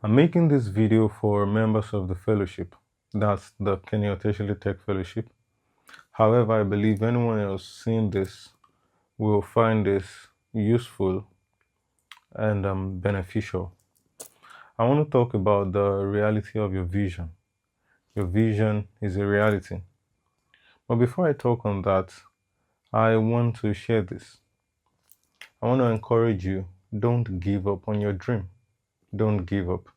I'm making this video for members of the fellowship. That's the Kenny Otesile Tech Fellowship. However, I believe anyone else seeing this will find this useful and beneficial. I want to talk about the reality of your vision. Your vision is a reality. But before I talk on that, I want to share this. I want to encourage you, don't give up on your dream. Don't give up.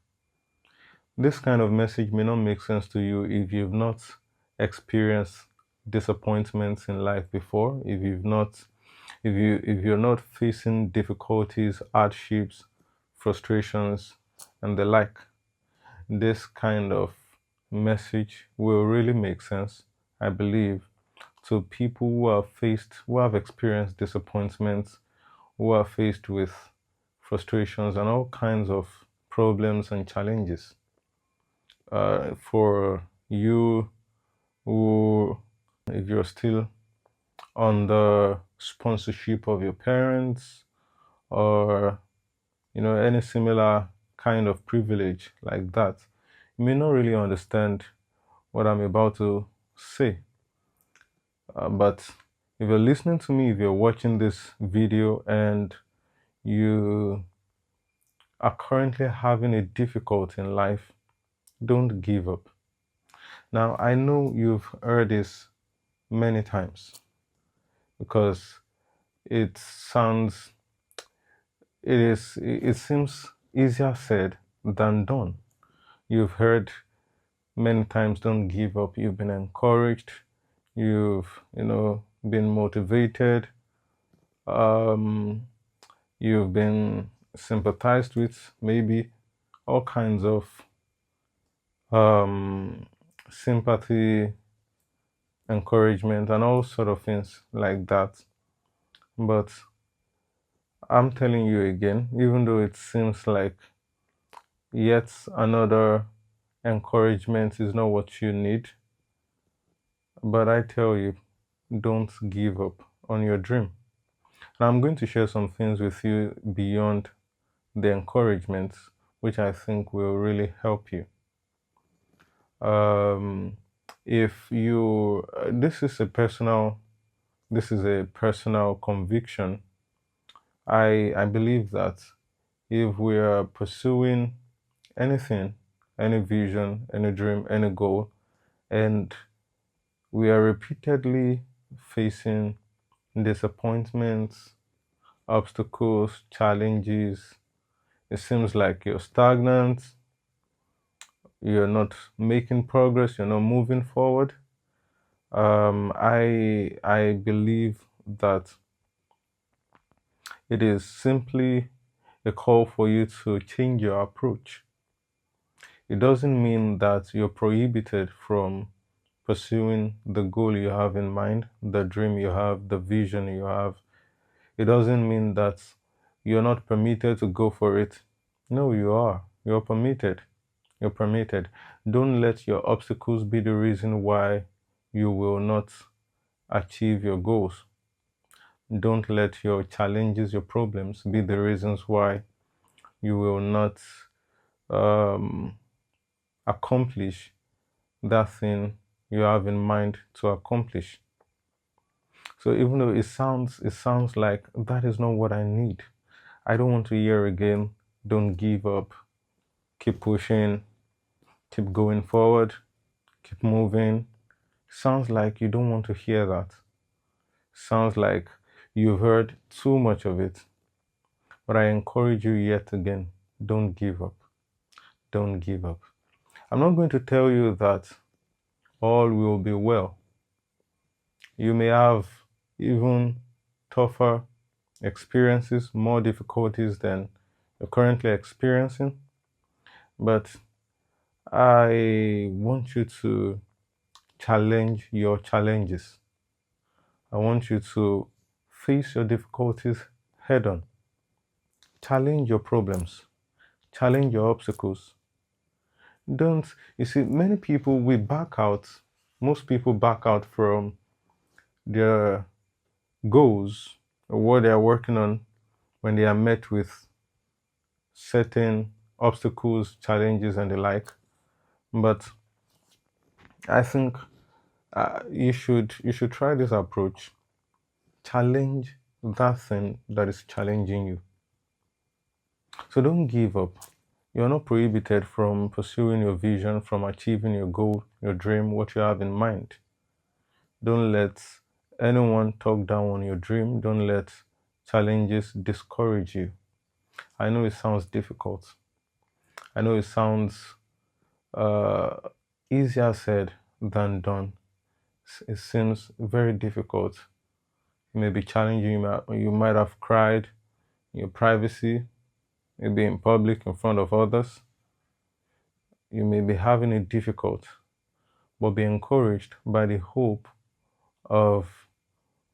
This kind of message may not make sense to you if you've not experienced disappointments in life before, if you're not facing difficulties, hardships, frustrations, and the like. This kind of message will really make sense, I believe, to people who have experienced disappointments, who are faced with frustrations and all kinds of problems and challenges. For you who, if you're still on the sponsorship of your parents or any similar kind of privilege like that, you may not really understand what I'm about to say. But if you're listening to me, if you're watching this video and you are currently having a difficulty in life, don't give up. Now, I know you've heard this many times because it seems easier said than done. You've heard many times, don't give up. You've been encouraged. You've, been motivated. You've been sympathized with, maybe all kinds of sympathy, encouragement, and all sort of things like that. But I'm telling you again, even though it seems like yet another encouragement is not what you need, but I tell you, don't give up on your dream. Now, I'm going to share some things with you beyond the encouragement, which I think will really help you. If you, this is a personal conviction. I believe that if we are pursuing anything, any vision, any dream, any goal, and we are repeatedly facing disappointments, obstacles, challenges, it seems like you're stagnant, you're not making progress, you're not moving forward. I believe that it is simply a call for you to change your approach. It doesn't mean that you're prohibited from pursuing the goal you have in mind, the dream you have, the vision you have. It doesn't mean that you're not permitted to go for it. No, you are. You're permitted. You're permitted. Don't let your obstacles be the reason why you will not achieve your goals. Don't let your challenges, your problems be the reasons why you will not accomplish that thing you have in mind to accomplish. So even though it sounds like that is not what I need, I don't want to hear again, don't give up, keep pushing, keep going forward, keep moving. Sounds like you don't want to hear that. Sounds like you've heard too much of it. But I encourage you yet again, don't give up. Don't give up. I'm not going to tell you that all will be well. You may have even tougher experiences, more difficulties than you're currently experiencing. But I want you to challenge your challenges. I want you to face your difficulties head on. Challenge your problems. Challenge your obstacles. You see, many people, most people back out from their goals or what they are working on when they are met with certain obstacles, challenges, and the like. But I think you should try this approach. Challenge that thing that is challenging you. So don't give up. You're not prohibited from pursuing your vision, from achieving your goal, your dream, what you have in mind. Don't let anyone talk down on your dream. Don't let challenges discourage you. I know it sounds difficult. I know it sounds uh, easier said than done. It seems very difficult. It may be challenging. You might have cried in your privacy, maybe in public in front of others. You may be having it difficult, but be encouraged by the hope of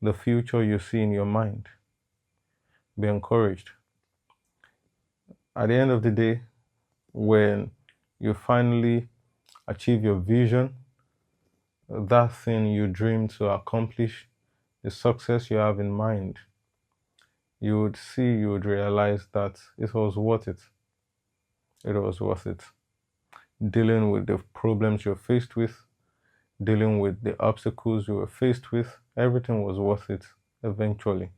the future you see in your mind. Be encouraged. At the end of the day, when you finally achieve your vision, that thing you dream to accomplish, the success you have in mind, you would realize that it was worth it. It was worth it. Dealing with the problems you're faced with, dealing with the obstacles you were faced with, everything was worth it eventually.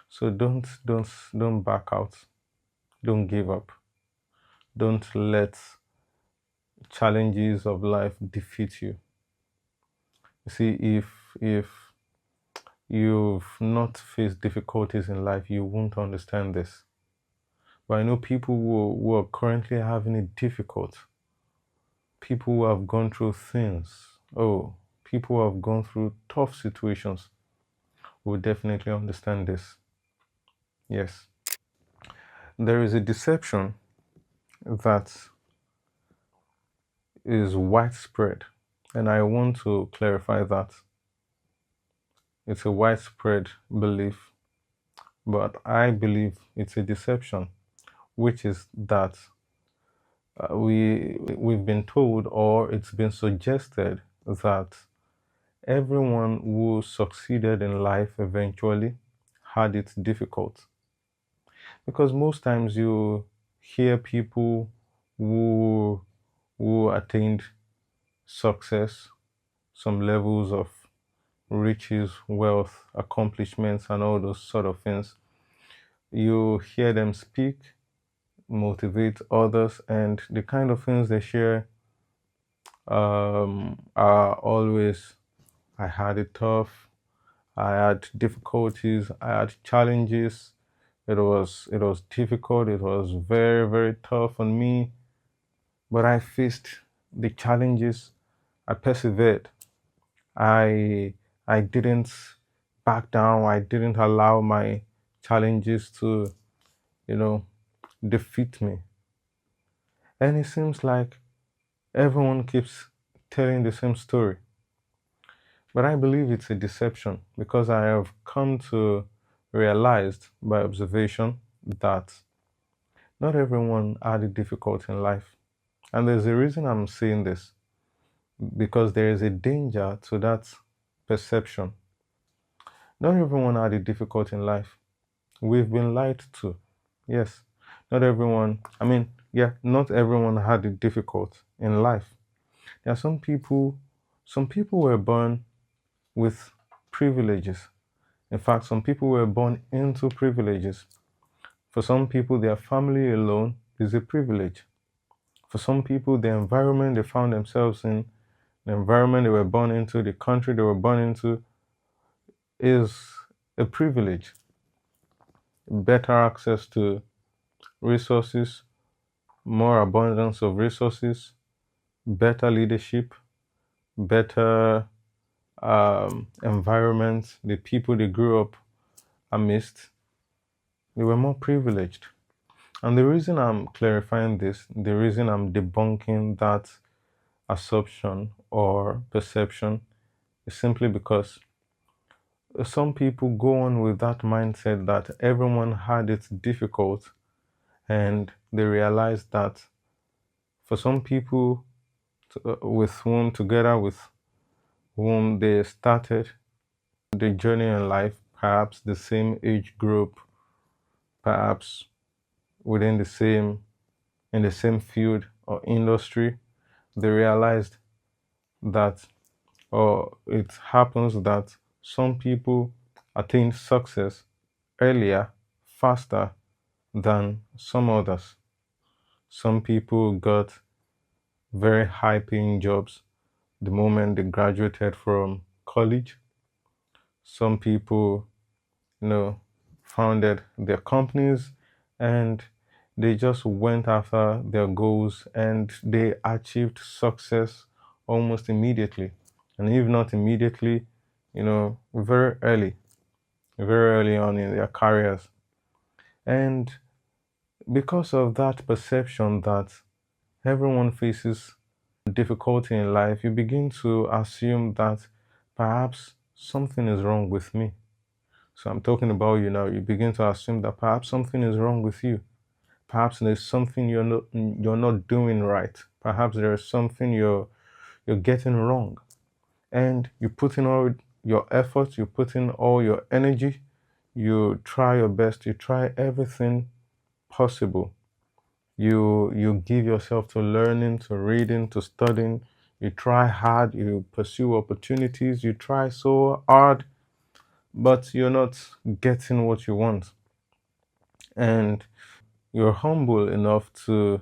So don't back out. Don't give up. Don't let challenges of life defeat you. You see, if you've not faced difficulties in life, you won't understand this. But I know people who are currently having it difficult. People who have gone through things. Oh, people who have gone through tough situations will definitely understand this. Yes. There is a deception that is widespread, and I want to clarify that. It's a widespread belief, but I believe it's a deception, which is that we've been told, or it's been suggested, that everyone who succeeded in life eventually had it difficult. Because most times you hear people who attained success, some levels of riches, wealth, accomplishments, and all those sort of things. You hear them speak, motivate others, and the kind of things they share are always, I had it tough, I had difficulties, I had challenges. It was difficult. It was very, very tough on me, but I faced the challenges. I persevered. I didn't back down. I didn't allow my challenges to, you know, defeat me. And it seems like everyone keeps telling the same story. But I believe it's a deception, because I have come to realize by observation that not everyone had it difficult in life. And there's a reason I'm saying this, because there is a danger to that perception. Not everyone had it difficult in life. We've been lied to. Yes. Not everyone had it difficult in life. There are some people were born with privileges. In fact, some people were born into privileges. For some people, their family alone is a privilege. For some people, the environment they found themselves in, the environment they were born into, the country they were born into, is a privilege. Better access to resources, more abundance of resources, better leadership, better environment, the people they grew up amidst, they were more privileged. And the reason I'm clarifying this, the reason I'm debunking that assumption or perception, is simply because some people go on with that mindset that everyone had it difficult, and they realize that for some people together with whom they started the journey in life, perhaps the same age group, perhaps within the same in the same field or industry, they realized that, or it happens that some people attain success earlier, faster than some others. Some people got very high paying jobs the moment they graduated from college. Some people, you know, founded their companies and they just went after their goals and they achieved success almost immediately. And if not immediately, very early on in their careers. And because of that perception that everyone faces difficulty in life, you begin to assume that perhaps something is wrong with me. So I'm talking about you now. You begin to assume that perhaps something is wrong with you. Perhaps there's something you're not doing right. Perhaps there is something you're getting wrong. And you put in all your efforts, you put in all your energy, you try your best, you try everything possible. You give yourself to learning, to reading, to studying. You try hard, you pursue opportunities, you try so hard, but you're not getting what you want. And you're humble enough to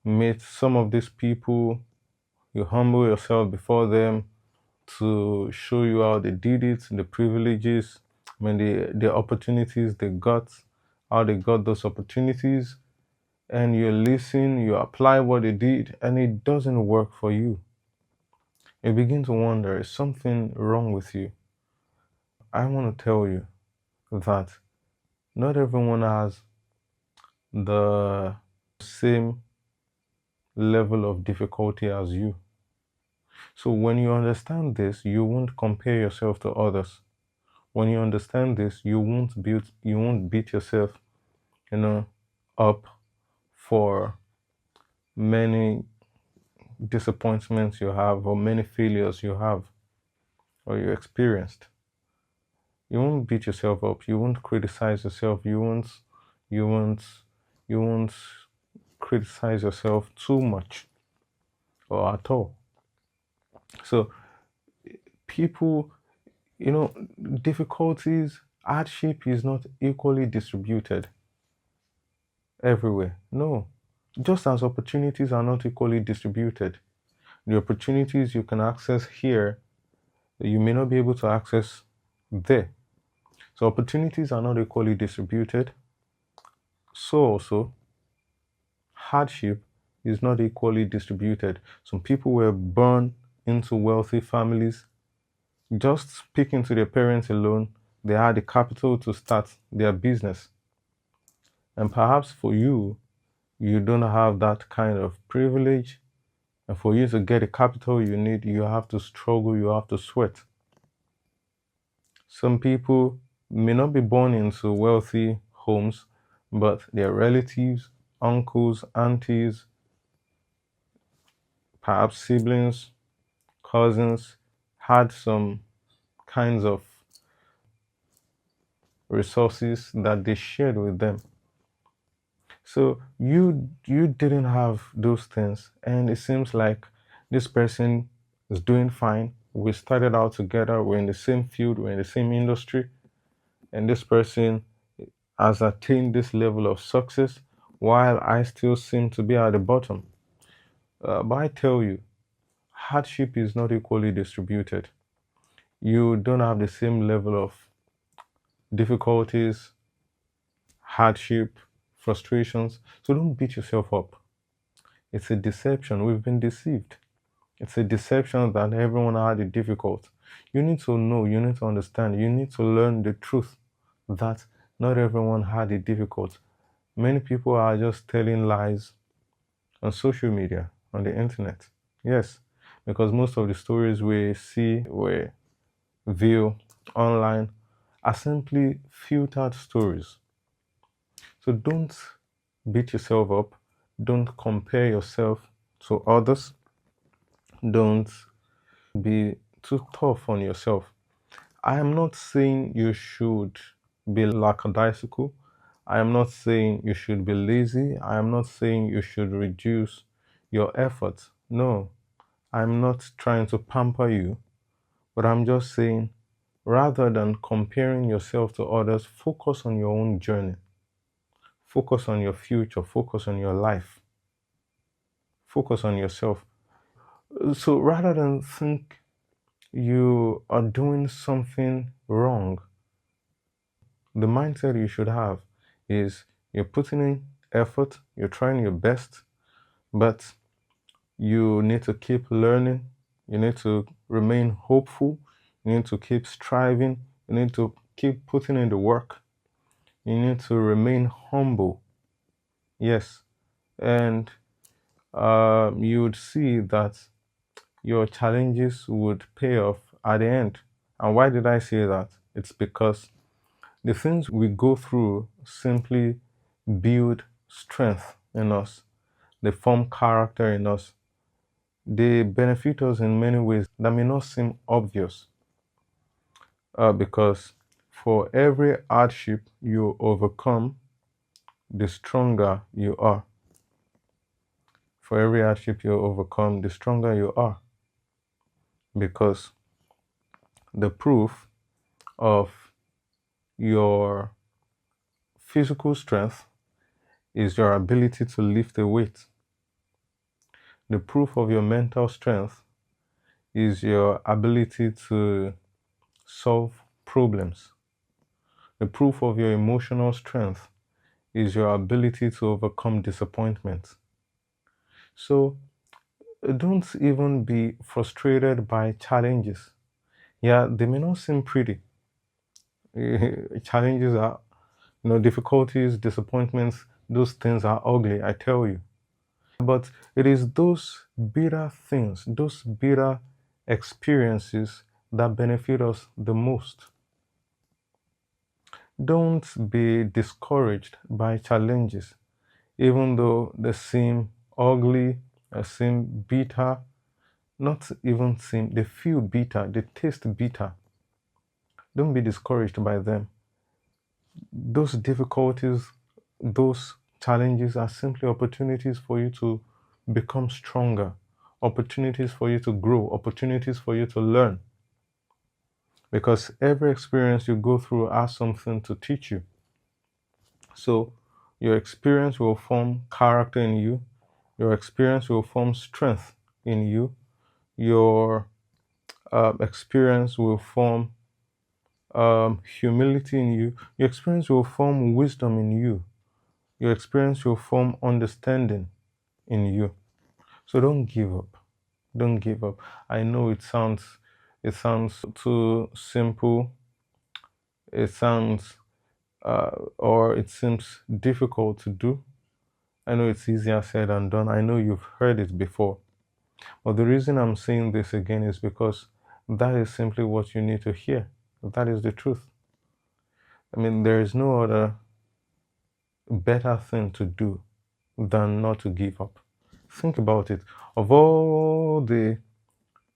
meet some of these people. You humble yourself before them to show you how they did it, the privileges, the opportunities they got, how they got those opportunities, and you listen, you apply what they did, and it doesn't work for you. You begin to wonder, is something wrong with you? I want to tell you that not everyone has the same level of difficulty as you. So when you understand this, you won't compare yourself to others. When you understand this, you won't beat yourself, you know, up for many disappointments you have or many failures you have or you experienced. You won't beat yourself up. You won't criticize yourself. You won't you won't criticize yourself too much or at all. So people, difficulties, hardship is not equally distributed everywhere. No. Just as opportunities are not equally distributed. The opportunities you can access here, you may not be able to access there. So opportunities are not equally distributed. So also, hardship is not equally distributed. Some people were born into wealthy families. Just speaking to their parents alone, they had the capital to start their business. And perhaps for you, you don't have that kind of privilege. And for you to get the capital you need, you have to struggle, you have to sweat. Some people may not be born into wealthy homes, but their relatives, uncles, aunties, perhaps siblings, cousins had some kinds of resources that they shared with them. So you didn't have those things, and it seems like this person is doing fine. We started out together, we're in the same field, we're in the same industry, and this person has attained this level of success while I still seem to be at the bottom. But I tell you, hardship is not equally distributed. You don't have the same level of difficulties, hardship, frustrations. So don't beat yourself up. It's a deception. We've been deceived. It's a deception that everyone had it difficult. You need to know, you need to understand, you need to learn the truth that not everyone had it difficult. Many people are just telling lies on social media, on the internet. Yes, because most of the stories we view online are simply filtered stories. So don't beat yourself up. Don't compare yourself to others. Don't be too tough on yourself. I am not saying you should be lackadaisical. I am not saying you should be lazy. I am not saying you should reduce your efforts. No, I'm not trying to pamper you, but I'm just saying rather than comparing yourself to others, focus on your own journey. Focus on your future. Focus on your life. Focus on yourself. So rather than think you are doing something wrong, the mindset you should have is you're putting in effort, you're trying your best, but you need to keep learning, you need to remain hopeful, you need to keep striving, you need to keep putting in the work, you need to remain humble. Yes, and you would see that your challenges would pay off at the end. And why did I say that? It's because the things we go through simply build strength in us. They form character in us. They benefit us in many ways that may not seem obvious. Because for every hardship you overcome, the stronger you are. For every hardship you overcome, the stronger you are. Because the proof of your physical strength is your ability to lift a weight. The proof of your mental strength is your ability to solve problems. The proof of your emotional strength is your ability to overcome disappointment. So don't even be frustrated by challenges. Yeah, they may not seem pretty. Challenges are, difficulties, disappointments, those things are ugly, I tell you. But it is those bitter things, those bitter experiences that benefit us the most. Don't be discouraged by challenges, even though they seem ugly, they seem bitter, not even seem, they feel bitter, they taste bitter. Don't be discouraged by them. Those difficulties, those challenges are simply opportunities for you to become stronger, opportunities for you to grow, opportunities for you to learn. Because every experience you go through has something to teach you. So your experience will form character in you, your experience will form strength in you, your experience will form humility in you, your experience will form wisdom in you, your experience will form understanding in you. So don't give up. Don't give up. I know it sounds too simple. It sounds or it seems difficult to do. I know it's easier said than done. I know you've heard it before. But the reason I'm saying this again is because that is simply what you need to hear. That is the truth. I mean, there is no other better thing to do than not to give up. Think about it. Of all the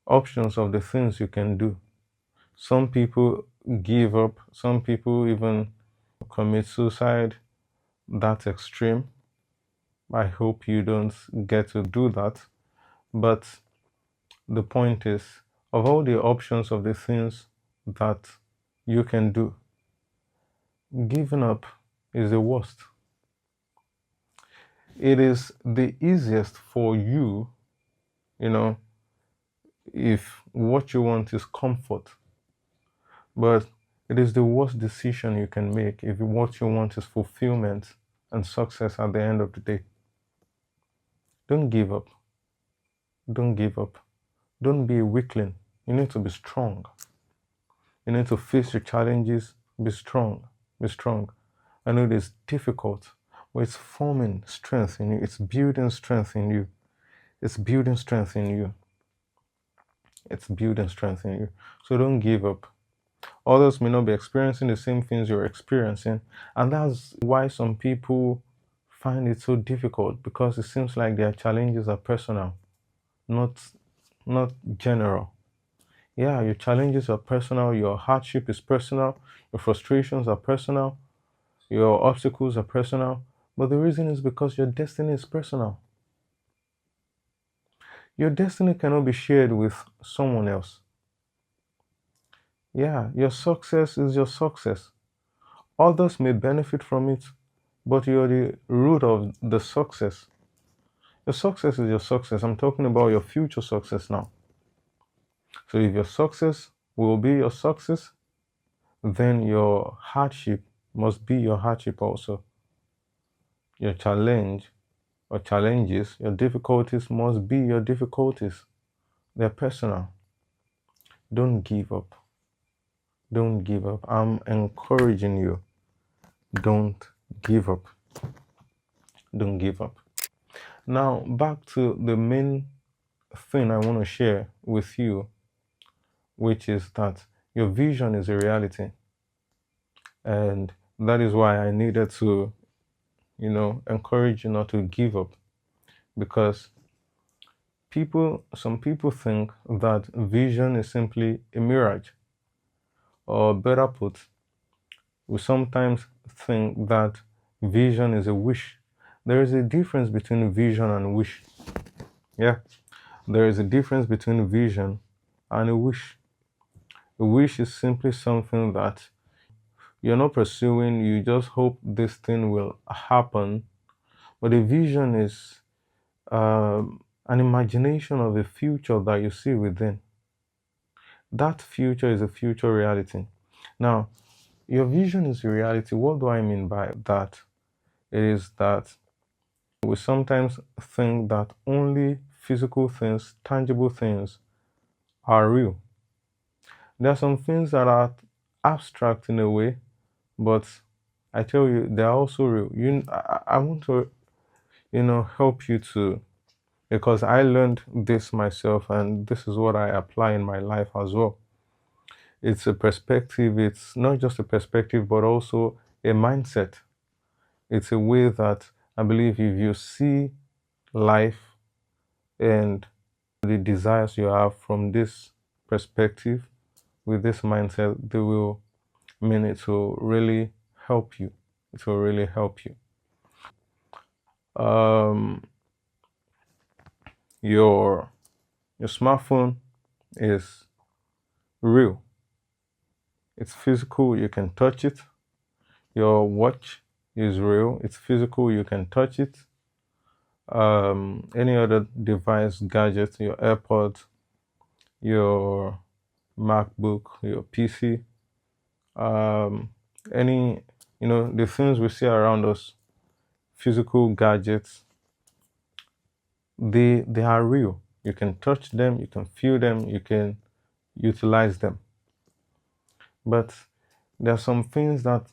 options of the things you can do, some people give up, some people even commit suicide. That's extreme. I hope you don't get to do that. But the point is, of all the options of the things that you can do, giving up is the worst. It is the easiest for you, if what you want is comfort. But it is the worst decision you can make if what you want is fulfillment and success at the end of the day. Don't give up. Don't give up. Don't be a weakling. You need to be strong. You need to face your challenges. Be strong. Be strong. I know it is difficult, but it's forming strength in you. It's building strength in you. It's building strength in you. It's building strength in you. So don't give up. Others may not be experiencing the same things you're experiencing. And that's why some people find it so difficult, because it seems like their challenges are personal, not general. Yeah, your challenges are personal, your hardship is personal, your frustrations are personal, Your obstacles are personal, but the reason is because your destiny is personal. Your destiny cannot be shared with someone else. Yeah, your success is your success. Others may benefit from it, but you're the root of the success. Your success is your success. I'm talking about your future success now. So if your success will be your success, then your hardship must be your hardship also. Your challenge or challenges, your difficulties must be your difficulties. They're personal. Don't give up. Don't give up. I'm encouraging you. Don't give up. Don't give up. Now, back to the main thing I want to share with you, which is that your vision is a reality. And that is why I needed to, encourage you not to give up. Because some people think that vision is simply a mirage. Or better put, we sometimes think that vision is a wish. There is a difference between vision and wish. Yeah, there is a difference between vision and a wish. A wish is simply something that you're not pursuing, you just hope this thing will happen. But a vision is an imagination of a future that you see within. That future is a future reality. Now, your vision is a reality. What do I mean by that? It is that we sometimes think that only physical things, tangible things, are real. There are some things that are abstract in a way, but I tell you, they are also real. I want to, help you to, because I learned this myself, and this is what I apply in my life as well. It's a perspective. It's not just a perspective, but also a mindset. It's a way that I believe if you see life and the desires you have from this perspective, with this mindset, they will mean it will really help you. It will really help you. Um, your your smartphone is real. It's physical. You can touch it. Your watch is real. It's physical. You can touch it. Any other device, gadget, your AirPods, your MacBook, your PC, um, any, the things we see around us, physical gadgets, they are real. You can touch them, you can feel them, you can utilize them. But there are some things that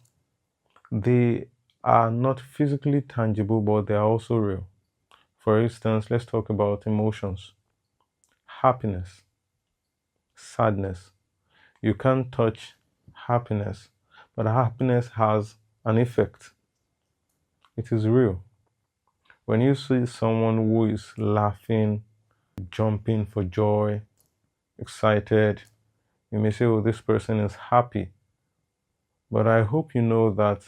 they are not physically tangible, but they are also real. For instance, let's talk about emotions, happiness, sadness. You can't touch happiness, but happiness has an effect. It is real. When you see someone who is laughing, jumping for joy, excited, you may say, oh, this person is happy. But I hope you know that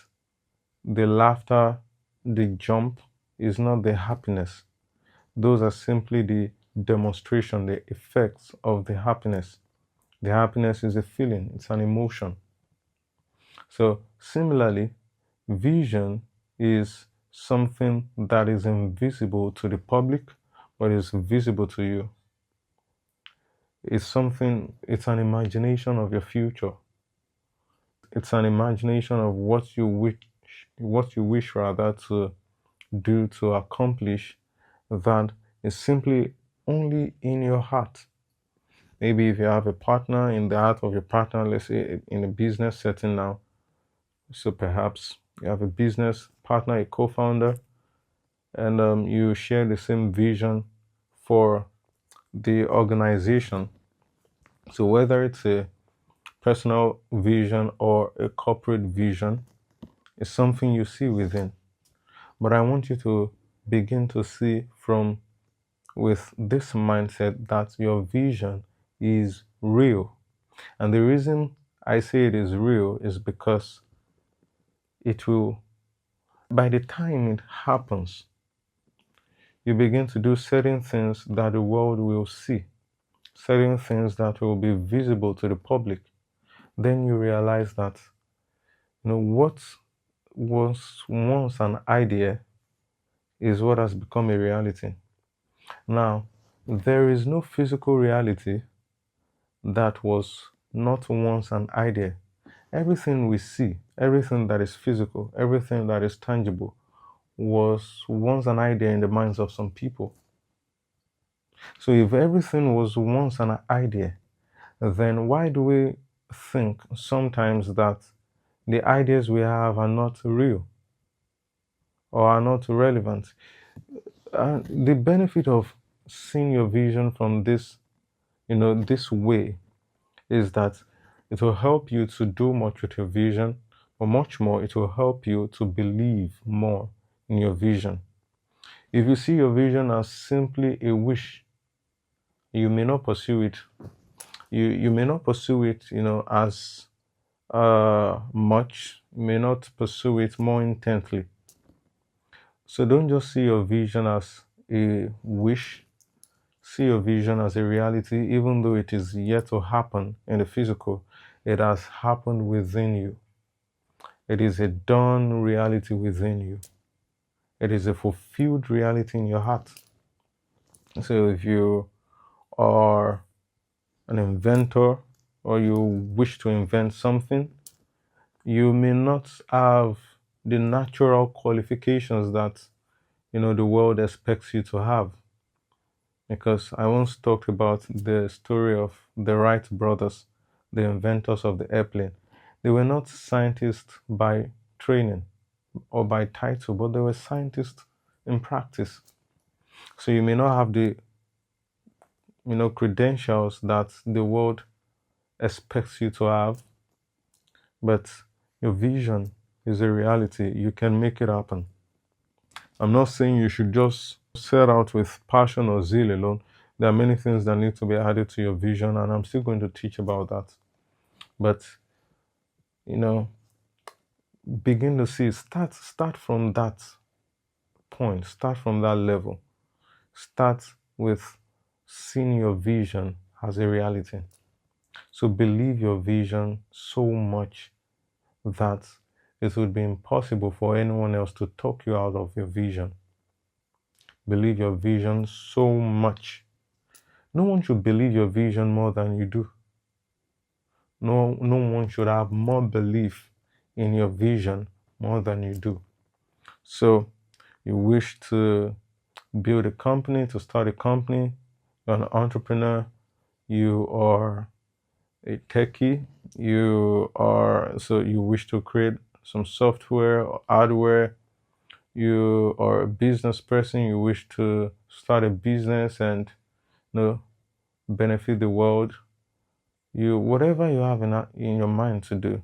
the laughter, the jump is not the happiness. Those are simply the demonstration, the effects of the happiness. The happiness is a feeling, it's an emotion. So, similarly, vision is something that is invisible to the public, but is visible to you. It's an imagination of your future. It's an imagination of what you wish rather to do, to accomplish, that is simply only in your heart. Maybe if you have a partner, in the heart of your partner, let's say in a business setting now, so perhaps you have a business partner, a co-founder, and you share the same vision for the organization. So whether it's a personal vision or a corporate vision, it's something you see within. But I want you to begin to see from with this mindset that your vision is real. And the reason I say it is real is because it will, by the time it happens, you begin to do certain things that the world will see, certain things that will be visible to the public. Then you realize that, what was once an idea is what has become a reality. Now, there is no physical reality that was not once an idea. Everything we see, everything that is physical, everything that is tangible was once an idea in the minds of some people. So if everything was once an idea, then why do we think sometimes that the ideas we have are not real or are not relevant? The benefit of seeing your vision from this way is that it will help you to do much with your vision, but much more, it will help you to believe more in your vision. If you see your vision as simply a wish, you may not pursue it. You may not pursue it, as much. You may not pursue it more intently. So don't just see your vision as a wish. See your vision as a reality, even though it is yet to happen in the physical. It has happened within you. It is a done reality within you. It is a fulfilled reality in your heart. So if you are an inventor or you wish to invent something, you may not have the natural qualifications that the world expects you to have. Because I once talked about the story of the Wright brothers, the inventors of the airplane. They were not scientists by training or by title, but they were scientists in practice. So you may not have the credentials that the world expects you to have, but your vision is a reality. You can make it happen. I'm not saying you should just set out with passion or zeal alone. There are many things that need to be added to your vision, and I'm still going to teach about that. But begin to see. Start from that point. Start from that level. Start with seeing your vision as a reality. So believe your vision so much that it would be impossible for anyone else to talk you out of your vision. Believe your vision so much. No one should believe your vision more than you do. No one should have more belief in your vision more than you do. So you wish to build a company, to start a company, you're an entrepreneur, you are a techie, you wish to create some software or hardware, you are a business person, you wish to start a business and benefit the world, whatever you have in your mind to do.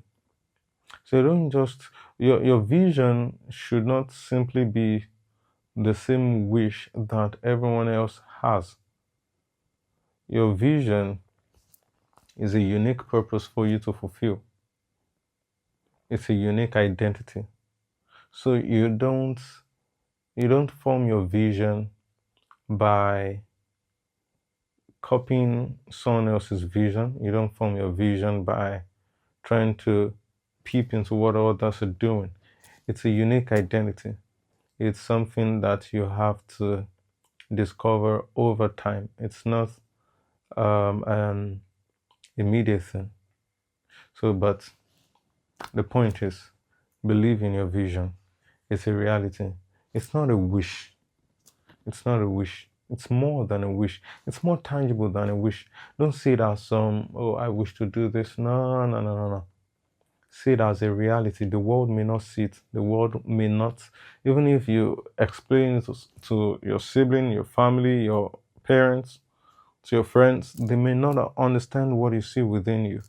So don't just your vision should not simply be the same wish that everyone else has. Your vision is a unique purpose for you to fulfill. It's a unique identity. So you don't form your vision by copying someone else's vision. You don't form your vision by trying to peep into what others are doing. It's a unique identity. It's something that you have to discover over time. It's not an immediate thing. So, but the point is, believe in your vision. It's a reality. It's not a wish. It's not a wish. It's more than a wish. It's more tangible than a wish. Don't see it as I wish to do this. No, no, no, no, no. See it as a reality. The world may not see it. The world may not, even if you explain it to your sibling, your family, your parents, to your friends, they may not understand what you see within you.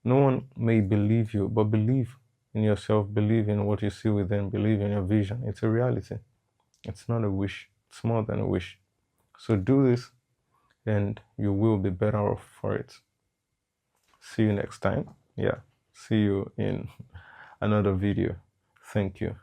No one may believe you, but believe in yourself, believe in what you see within, believe in your vision. It's a reality. It's not a wish. It's more than a wish. So do this and you will be better off for it. See you next time. Yeah. See you in another video. Thank you.